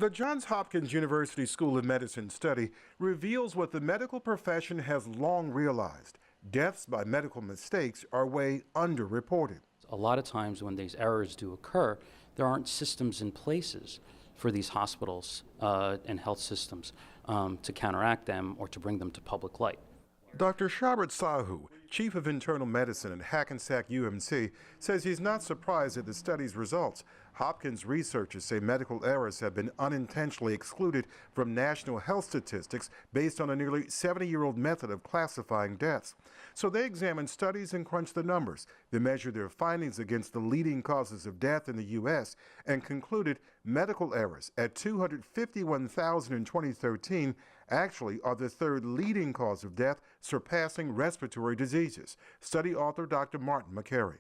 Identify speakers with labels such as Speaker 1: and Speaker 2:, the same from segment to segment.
Speaker 1: The Johns Hopkins University School of Medicine study reveals what the medical profession has long realized. Deaths by medical mistakes are way underreported.
Speaker 2: A lot of times when these errors do occur, there aren't systems in places for these hospitals and health systems to counteract them or to bring them to public light.
Speaker 1: Dr. Shabrat Sahu, Chief of Internal Medicine at Hackensack UMC, says he's not surprised at the study's results. Hopkins researchers say medical errors have been unintentionally excluded from national health statistics based on a nearly 70-year-old method of classifying deaths. So they examined studies and crunched the numbers. They measured their findings against the leading causes of death in the U.S. and concluded medical errors at 251,000 in 2013 actually are the third leading cause of death, surpassing respiratory diseases. Study author Dr. Martin McCary.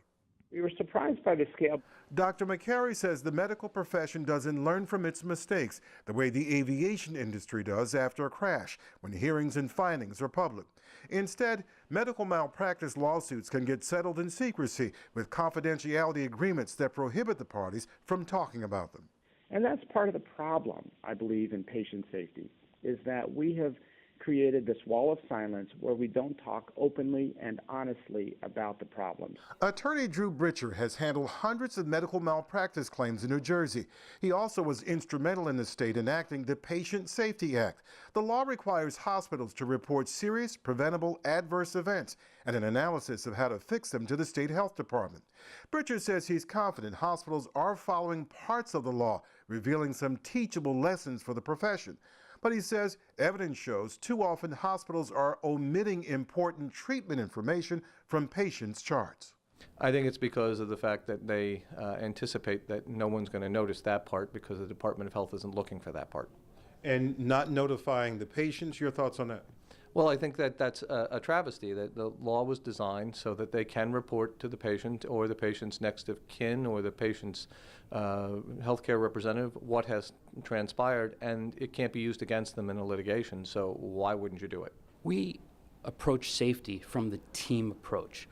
Speaker 3: We were surprised by the scale.
Speaker 1: Dr. McCary says the medical profession doesn't learn from its mistakes the way the aviation industry does after a crash, when hearings and findings are public. Instead, medical malpractice lawsuits can get settled in secrecy with confidentiality agreements that prohibit the parties from talking about them.
Speaker 3: And that's part of the problem, I believe, in patient safety, is that we have created this wall of silence where we don't talk openly and honestly about the problems.
Speaker 1: Attorney Drew Britcher has handled hundreds of medical malpractice claims in New Jersey. He also was instrumental in the state enacting the Patient Safety Act. The law requires hospitals to report serious, preventable adverse events and an analysis of how to fix them to the state health department. Britcher says he's confident hospitals are following parts of the law, revealing some teachable lessons for the profession. But he says evidence shows too often hospitals are omitting important treatment information from patients' charts.
Speaker 4: I think it's because of the fact that they anticipate that no one's going to notice that part because the Department of Health isn't looking for that part.
Speaker 1: And not notifying the patients, your thoughts on that?
Speaker 4: Well, I think that that's a travesty, that the law was designed so that they can report to the patient or the patient's next of kin or the patient's healthcare representative what has transpired, and it can't be used against them in a litigation, so why wouldn't you do it?
Speaker 2: We approach safety from the team approach.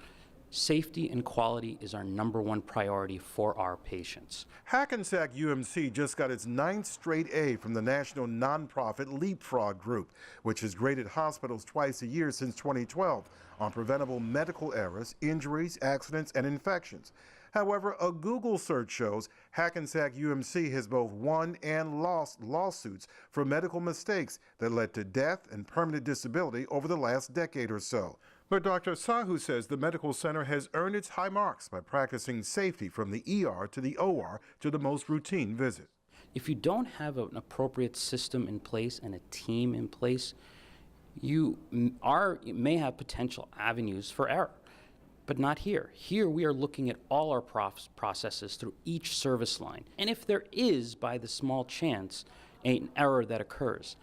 Speaker 2: Safety and quality is our #1 priority for our patients.
Speaker 1: Hackensack UMC just got its 9th straight A from the national nonprofit Leapfrog Group, which has graded hospitals twice a year since 2012 on preventable medical errors, injuries, accidents, and infections. However, a Google search shows Hackensack UMC has both won and lost lawsuits for medical mistakes that led to death and permanent disability over the last decade or so. But Dr. Sahu says the medical center has earned its high marks by practicing safety from the ER to the OR to the most routine visit.
Speaker 2: If you don't have an appropriate system in place and a team in place, you may have potential avenues for error, but not here. Here we are looking at all our processes through each service line. And if there is, by the small chance, an error that occurs,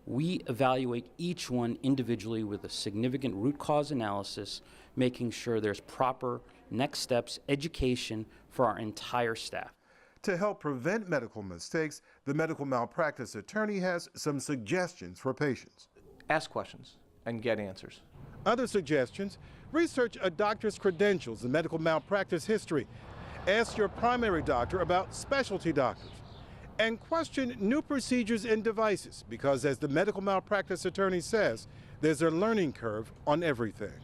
Speaker 2: we evaluate each one individually with a significant root cause analysis, making sure there's proper next steps, education for our entire staff.
Speaker 1: To help prevent medical mistakes, the medical malpractice attorney has some suggestions for patients.
Speaker 4: Ask questions and get answers.
Speaker 1: Other suggestions: research a doctor's credentials and medical malpractice history. Ask your primary doctor about specialty doctors. And question new procedures and devices, because as the medical malpractice attorney says, there's a learning curve on everything.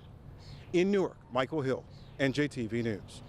Speaker 1: In Newark, Michael Hill, NJTV News.